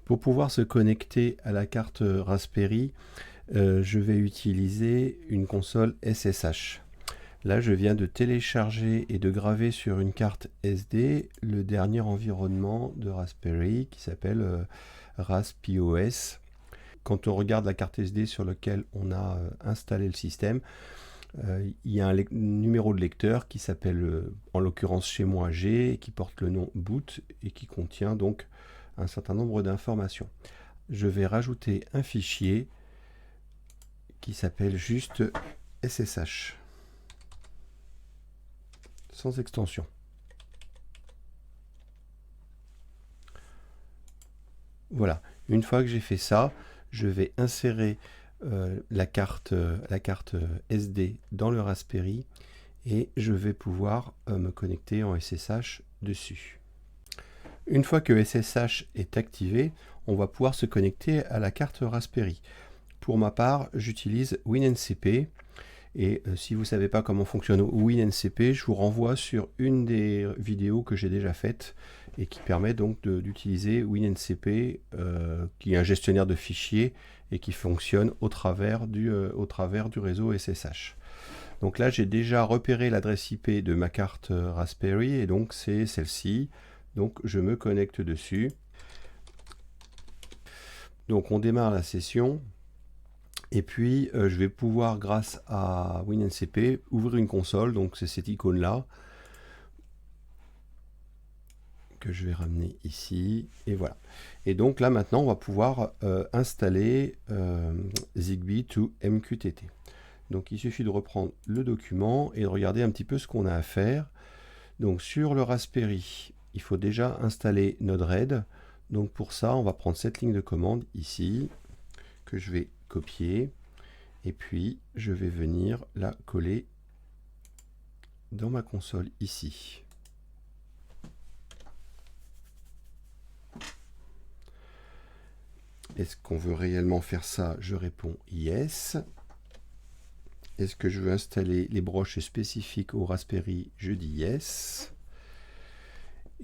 Pour pouvoir se connecter à la carte Raspberry, je vais utiliser une console SSH. Là, je viens de télécharger et de graver sur une carte SD le dernier environnement de Raspberry qui s'appelle RASPOS. Quand on regarde la carte SD sur laquelle on a installé le système, il y a un numéro de lecteur qui s'appelle, en l'occurrence chez moi G, qui porte le nom boot et qui contient donc un certain nombre d'informations. Je vais rajouter un fichier qui s'appelle juste SSH, sans extension. Voilà, une fois que j'ai fait ça, je vais insérer la carte SD dans le Raspberry et je vais pouvoir me connecter en SSH dessus. Une fois que SSH est activé, on va pouvoir se connecter à la carte Raspberry. Pour ma part, j'utilise WinNCP. Et si vous ne savez pas comment fonctionne WinNCP, je vous renvoie sur une des vidéos que j'ai déjà faites et qui permet donc d'utiliser WinNCP, qui est un gestionnaire de fichiers et qui fonctionne au travers du réseau SSH. Donc là, j'ai déjà repéré l'adresse IP de ma carte Raspberry et donc c'est celle-ci. Donc je me connecte dessus. Donc on démarre la session. Et puis, je vais pouvoir, grâce à WinNCP, ouvrir une console. Donc, c'est cette icône-là que je vais ramener ici. Et voilà. Et donc, là, maintenant, on va pouvoir installer Zigbee to MQTT. Donc, il suffit de reprendre le document et de regarder un petit peu ce qu'on a à faire. Donc, sur le Raspberry, il faut déjà installer Node-RED. Donc, pour ça, on va prendre cette ligne de commande ici, que je vais copier. Et puis, je vais venir la coller dans ma console ici. Est-ce qu'on veut réellement faire ça? Je réponds yes. Est-ce que je veux installer les broches spécifiques au Raspberry? Je dis yes.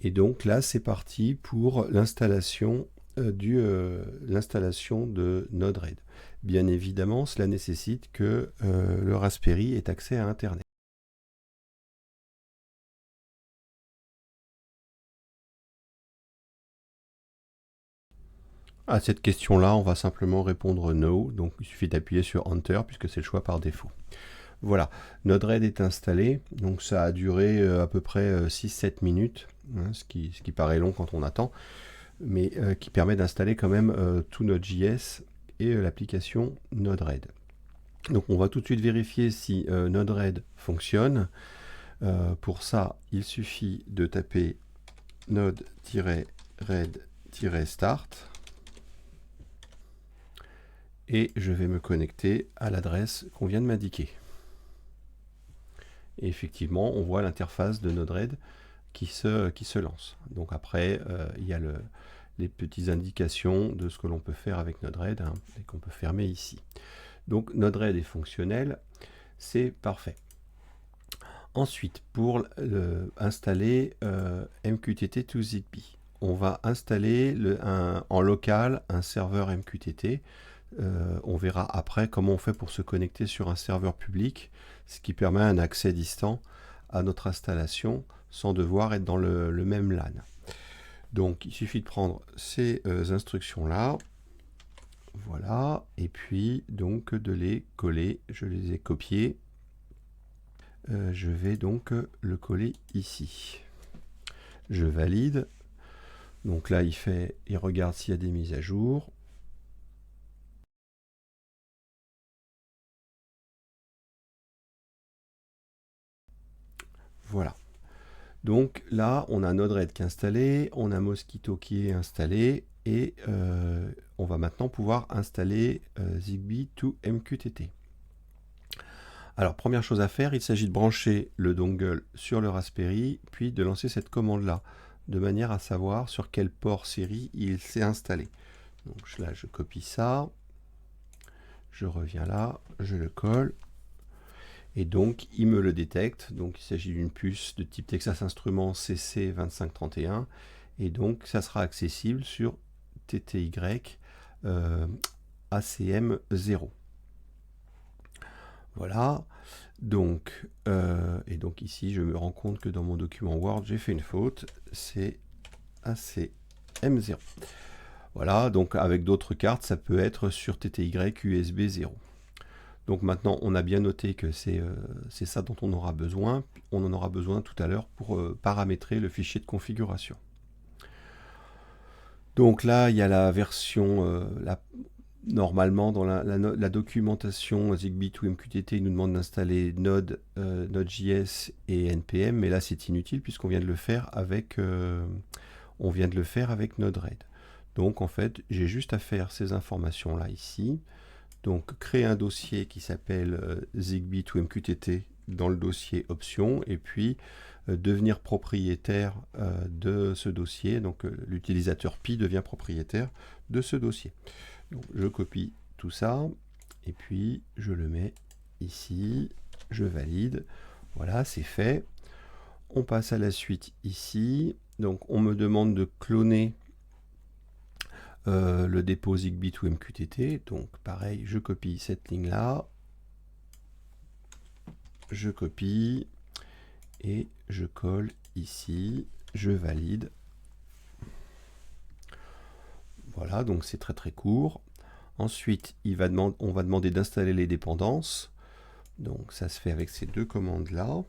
Et donc là, c'est parti pour l'installation de Node-RED. Bien évidemment, cela nécessite que le Raspberry ait accès à Internet. À cette question-là, on va simplement répondre no, donc il suffit d'appuyer sur Enter puisque c'est le choix par défaut. Voilà, Node-RED est installé, donc ça a duré à peu près 6-7 minutes, hein, ce qui paraît long quand on attend, mais qui permet d'installer quand même tout Node.js et l'application Node-RED. Donc on va tout de suite vérifier si Node-RED fonctionne. Pour ça, il suffit de taper node-red-start et je vais me connecter à l'adresse qu'on vient de m'indiquer. Et effectivement, on voit l'interface de Node-RED qui se lance. Donc après, il y a les petites indications de ce que l'on peut faire avec Node-RED, hein, et qu'on peut fermer ici. Donc Node-RED est fonctionnel, c'est parfait. Ensuite, pour installer MQTT to Zigbee, on va installer en local un serveur MQTT. On verra après comment on fait pour se connecter sur un serveur public, ce qui permet un accès distant à notre installation sans devoir être dans le même LAN. Donc il suffit de prendre ces instructions-là, voilà, et puis donc de les coller. Je les ai copiées. Je vais donc le coller ici. Je valide. Donc là, il regarde s'il y a des mises à jour. Voilà. Donc là, on a Node-RED qui est installé, on a Mosquito qui est installé, et on va maintenant pouvoir installer Zigbee to MQTT. Alors, première chose à faire, il s'agit de brancher le dongle sur le Raspberry, puis de lancer cette commande-là, de manière à savoir sur quel port série il s'est installé. Donc là, je copie ça, je reviens là, je le colle, et donc il me le détecte. Donc il s'agit d'une puce de type Texas Instruments CC2531, et donc ça sera accessible sur TTY ACM0. Voilà. Donc, et donc ici, je me rends compte que dans mon document Word, j'ai fait une faute. C'est ACM0. Voilà, donc avec d'autres cartes, ça peut être sur TTY USB 0. Donc maintenant, on a bien noté que c'est ça dont on aura besoin. On en aura besoin tout à l'heure pour paramétrer le fichier de configuration. Donc là, il y a la version, normalement, dans la documentation Zigbee to MQTT, il nous demande d'installer Node, Node.js et NPM, mais là, c'est inutile puisqu'on vient de le faire avec, Node-RED. Donc, en fait, j'ai juste à faire ces informations-là ici. Donc, créer un dossier qui s'appelle Zigbee to MQTT dans le dossier options, et puis devenir propriétaire de ce dossier. Donc, l'utilisateur Pi devient propriétaire de ce dossier. Donc, je copie tout ça, et puis je le mets ici, je valide. Voilà, c'est fait. On passe à la suite ici. Donc, on me demande de cloner le dépôt Zigbee to MQTT. Donc, pareil, je copie cette ligne-là. Je copie et je colle ici. Je valide. Voilà, donc c'est très très court. Ensuite, on va demander d'installer les dépendances. Donc, ça se fait avec ces deux commandes-là.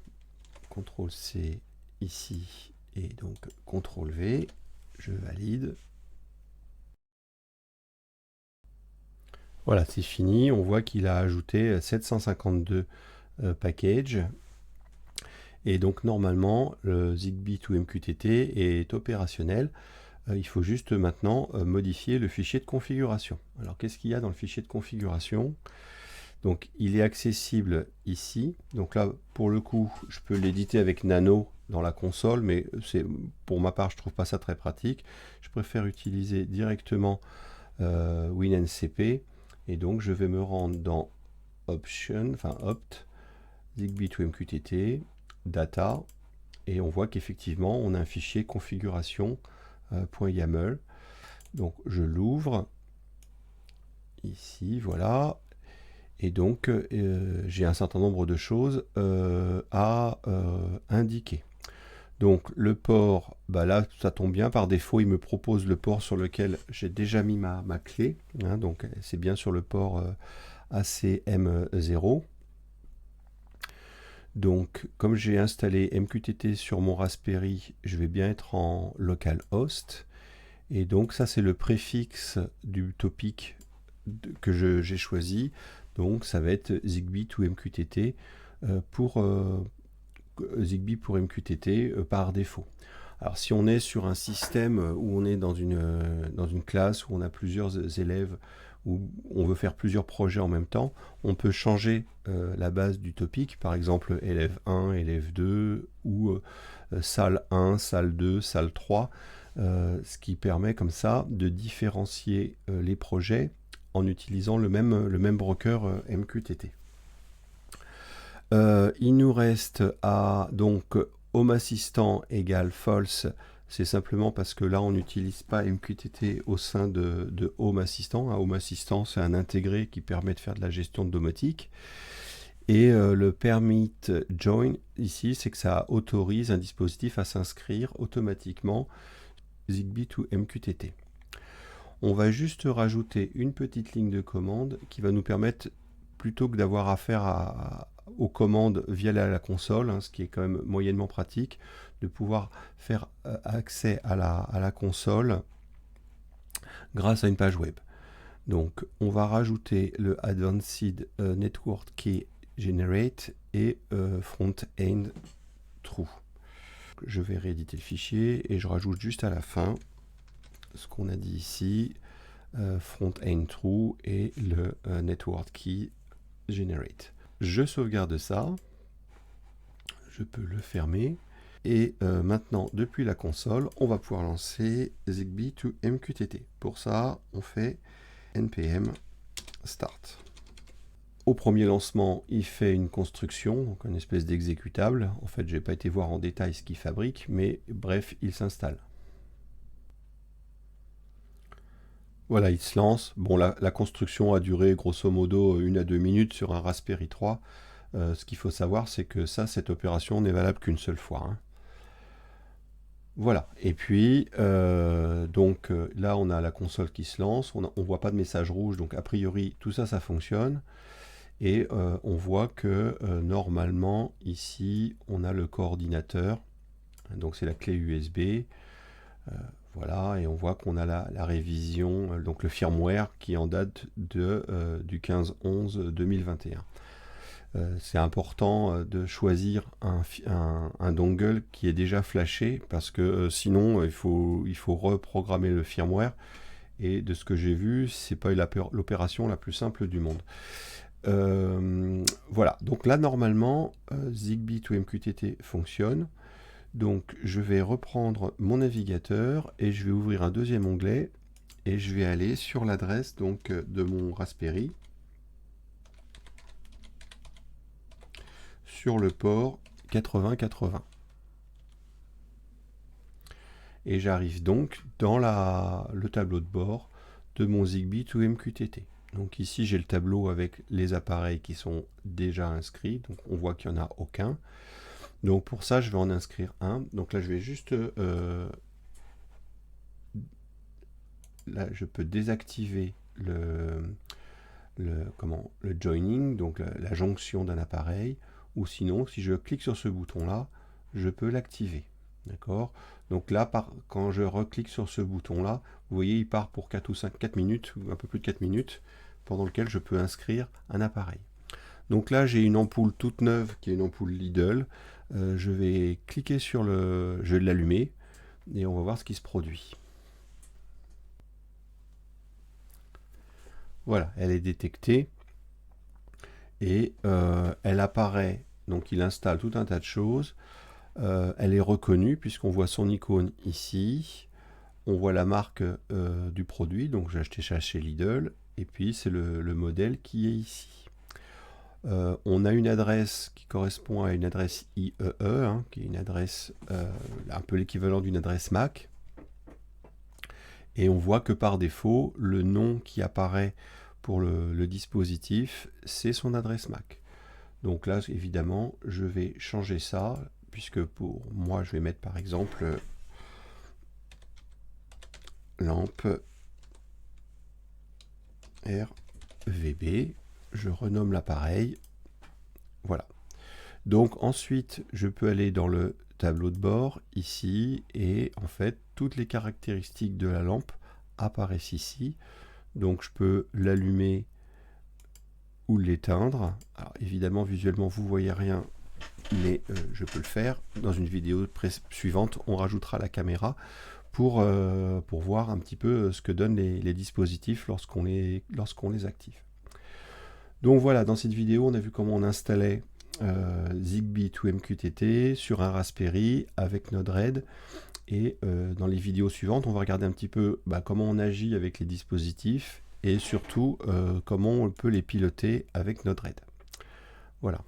CTRL-C ici et donc CTRL-V. Je valide. Voilà, c'est fini. On voit qu'il a ajouté 752 packages. Et donc, normalement, le Zigbee to MQTT est opérationnel. Il faut juste maintenant modifier le fichier de configuration. Alors, qu'est-ce qu'il y a dans le fichier de configuration? Donc, il est accessible ici. Donc là, pour le coup, je peux l'éditer avec Nano dans la console, mais pour ma part, je ne trouve pas ça très pratique. Je préfère utiliser directement WinNCP. Et donc, je vais me rendre dans Option, enfin Opt, Zigbee to MQTT, Data, et on voit qu'effectivement, on a un fichier configuration.yaml. Donc, je l'ouvre ici, voilà. Et donc, j'ai un certain nombre de choses à indiquer. Donc, le port, bah là, ça tombe bien. Par défaut, il me propose le port sur lequel j'ai déjà mis ma clé. Hein, donc, c'est bien sur le port ACM0. Donc, comme j'ai installé MQTT sur mon Raspberry, je vais bien être en localhost. Et donc, ça, c'est le préfixe du topic que j'ai choisi. Donc, ça va être Zigbee to MQTT pour Zigbee pour MQTT par défaut. Alors, si on est sur un système où on est dans une classe où on a plusieurs élèves, où on veut faire plusieurs projets en même temps, on peut changer la base du topic, par exemple élève 1, élève 2, ou salle 1, salle 2, salle 3, ce qui permet comme ça de différencier les projets en utilisant le même broker MQTT. Il nous reste donc Home Assistant égale false. C'est simplement parce que là, on n'utilise pas MQTT au sein de Home Assistant. Home Assistant, c'est un intégré qui permet de faire de la gestion de domotique. Et le permit join, ici, c'est que ça autorise un dispositif à s'inscrire automatiquement Zigbee to MQTT. On va juste rajouter une petite ligne de commande qui va nous permettre, plutôt que d'avoir affaire aux commandes via la console, hein, ce qui est quand même moyennement pratique, de pouvoir faire accès à la console grâce à une page web. Donc, on va rajouter le Advanced Network Key Generate et Front-End True. Je vais rééditer le fichier et je rajoute juste à la fin ce qu'on a dit ici, Front-End True et le Network Key Generate. Je sauvegarde ça, je peux le fermer, et maintenant, depuis la console, on va pouvoir lancer Zigbee to MQTT. Pour ça, on fait npm start. Au premier lancement, il fait une construction, donc une espèce d'exécutable. En fait, je n'ai pas été voir en détail ce qu'il fabrique, mais bref, il s'installe. Voilà, il se lance. Bon, la construction a duré grosso modo 1 à 2 minutes sur un Raspberry 3. Ce qu'il faut savoir, c'est que cette opération n'est valable qu'une seule fois, hein. Voilà, et puis là on a la console qui se lance, on ne voit pas de message rouge, donc a priori tout ça, ça fonctionne. Et on voit que normalement ici on a le coordinateur, donc c'est la clé USB. Voilà, et on voit qu'on a la révision, donc le firmware qui est en date du 15/11/2021. C'est important de choisir un dongle qui est déjà flashé, parce que sinon il faut reprogrammer le firmware, et de ce que j'ai vu, c'est pas l'opération la plus simple du monde. Voilà, donc là normalement Zigbee to MQTT fonctionne. Donc je vais reprendre mon navigateur et je vais ouvrir un deuxième onglet et je vais aller sur l'adresse donc de mon Raspberry sur le port 8080. Et j'arrive donc dans le tableau de bord de mon Zigbee to MQTT. Donc ici j'ai le tableau avec les appareils qui sont déjà inscrits, donc on voit qu'il n'y en a aucun. Donc pour ça je vais en inscrire un. Donc là je vais juste là je peux désactiver le joining, donc la jonction d'un appareil, ou sinon si je clique sur ce bouton là je peux l'activer. D'accord, donc là quand je reclique sur ce bouton là, vous voyez il part pour 4 minutes, ou un peu plus de 4 minutes, pendant lequel je peux inscrire un appareil. Donc là j'ai une ampoule toute neuve qui est une ampoule Lidl. Je vais cliquer sur je vais l'allumer et on va voir ce qui se produit. Voilà, elle est détectée et elle apparaît, donc il installe tout un tas de choses. Elle est reconnue puisqu'on voit son icône ici, on voit la marque du produit, donc j'ai acheté ça chez Lidl, et puis c'est le modèle qui est ici. On a une adresse qui correspond à une adresse IEE, hein, qui est une adresse un peu l'équivalent d'une adresse MAC. Et on voit que par défaut, le nom qui apparaît pour le dispositif, c'est son adresse MAC. Donc là, évidemment, je vais changer ça, puisque pour moi, je vais mettre par exemple lampe RVB. Je renomme l'appareil. Voilà. Donc ensuite, je peux aller dans le tableau de bord ici, et en fait, toutes les caractéristiques de la lampe apparaissent ici. Donc je peux l'allumer ou l'éteindre. Alors évidemment, visuellement, vous voyez rien, mais je peux le faire. Dans une vidéo suivante, on rajoutera la caméra pour voir un petit peu ce que donnent les dispositifs lorsqu'on les active. Donc voilà, dans cette vidéo, on a vu comment on installait Zigbee to MQTT sur un Raspberry avec Node-RED. Et dans les vidéos suivantes, on va regarder un petit peu comment on agit avec les dispositifs et surtout comment on peut les piloter avec Node-RED. Voilà.